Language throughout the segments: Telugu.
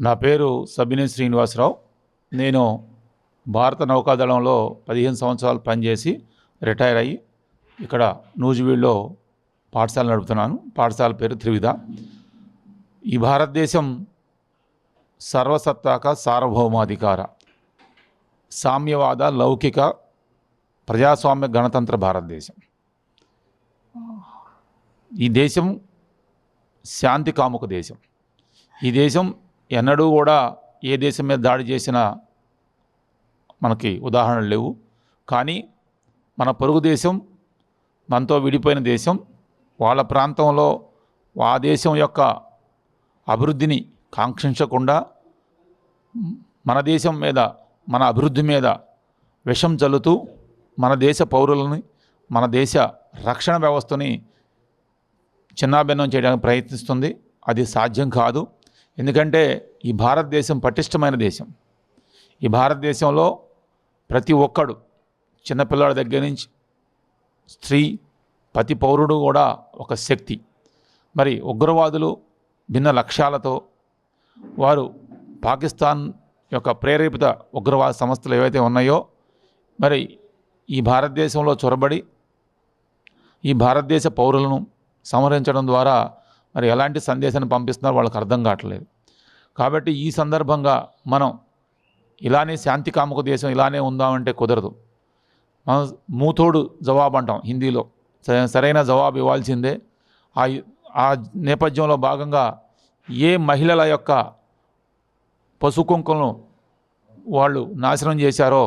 నా పేరు సబ్బినేని శ్రీనివాసరావు. నేను భారత నౌకాదళంలో 15 సంవత్సరాలు పనిచేసి రిటైర్ అయ్యి ఇక్కడ నూజివీడులో పాఠశాల నడుపుతున్నాను. పాఠశాల పేరు త్రివిధ. ఈ భారతదేశం సర్వసత్తాక సార్వభౌమాధికార సామ్యవాద లౌకిక ప్రజాస్వామ్య గణతంత్ర భారతదేశం. ఈ దేశం శాంతి కాముక దేశం. ఈ దేశం ఎన్నడూ కూడా ఏ దేశం మీద దాడి చేసినా మనకి ఉదాహరణలు లేవు. కానీ మన పొరుగు దేశం, మనతో విడిపోయిన దేశం, వాళ్ళ ప్రాంతంలో ఆ దేశం యొక్క అభివృద్ధిని కాంక్షించకుండా మన దేశం మీద, మన అభివృద్ధి మీద విషం చల్లుతూ మన దేశ పౌరులని, మన దేశ రక్షణ వ్యవస్థని చిన్నాభిన్నం చేయడానికి ప్రయత్నిస్తుంది. అది సాధ్యం కాదు. ఎందుకంటే ఈ భారతదేశం పటిష్టమైన దేశం. ఈ భారతదేశంలో ప్రతి ఒక్కడు, చిన్నపిల్లాడి దగ్గర నుంచి స్త్రీ, ప్రతి పౌరుడు కూడా ఒక శక్తి. మరి ఉగ్రవాదులు భిన్న లక్ష్యాలతో వారు పాకిస్తాన్ యొక్క ప్రేరేపిత ఉగ్రవాద సంస్థలు ఏవైతే ఉన్నాయో మరి ఈ భారతదేశంలో చొరబడి ఈ భారతదేశ పౌరులను సంహరించడం ద్వారా మరి ఎలాంటి సందేశాన్ని పంపిస్తున్నారో వాళ్ళకి అర్థం కావట్లేదు. కాబట్టి ఈ సందర్భంగా మనం ఇలానే శాంతి కాముక దేశం ఇలానే ఉందామంటే కుదరదు. మనం మూతోడు జవాబు అంటాం హిందీలో, సరైన జవాబు ఇవ్వాల్సిందే. ఆ నేపథ్యంలో భాగంగా ఏ మహిళల యొక్క పసుకుంకులను వాళ్ళు నాశనం చేశారో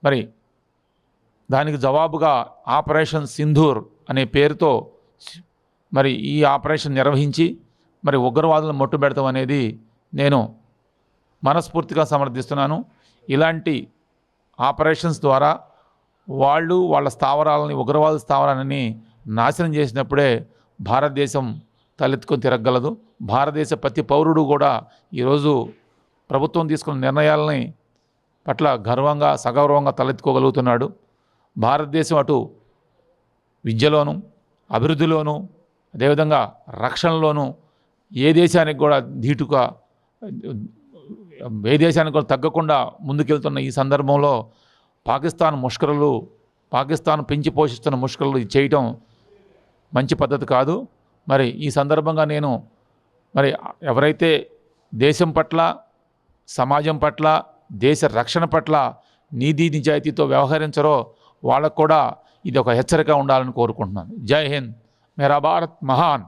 మరి దానికి జవాబుగా ఆపరేషన్ సింధూర్ అనే పేరుతో మరి ఈ ఆపరేషన్ నిర్వహించి మరి ఉగ్రవాదులను మట్టుబెడతాం అనేది నేను మనస్ఫూర్తిగా సమర్థిస్తున్నాను. ఇలాంటి ఆపరేషన్స్ ద్వారా వాళ్ళు వాళ్ళ స్థావరాలని, ఉగ్రవాద స్థావరాలని నాశనం చేసినప్పుడే భారతదేశం తలెత్తుకొని తిరగలదు. భారతదేశ ప్రతి పౌరుడు కూడా ఈరోజు ప్రభుత్వం తీసుకున్న నిర్ణయాలని పట్ల గర్వంగా, సగౌరవంగా తలెత్తుకోగలుగుతున్నాడు. భారతదేశం అటు విద్యలోనూ, అభివృద్ధిలోనూ, అదేవిధంగా రక్షణలోనూ ఏ దేశానికి కూడా ధీటుగా, ఏ దేశానికి కూడా తగ్గకుండా ముందుకెళ్తున్న ఈ సందర్భంలో పాకిస్తాన్ ముష్కరులు, పాకిస్తాన్ పెంచి పోషిస్తున్న ముష్కరులు చేయటం మంచి పద్ధతి కాదు. మరి ఈ సందర్భంగా నేను మరి ఎవరైతే దేశం పట్ల, సమాజం పట్ల, దేశ రక్షణ పట్ల నీతి నిజాయితీతో వ్యవహరించరో వాళ్ళకు కూడా ఇది ఒక హెచ్చరిక ఉండాలని కోరుకుంటున్నాను. జై హింద్, మేరా భారత్ మహాన్.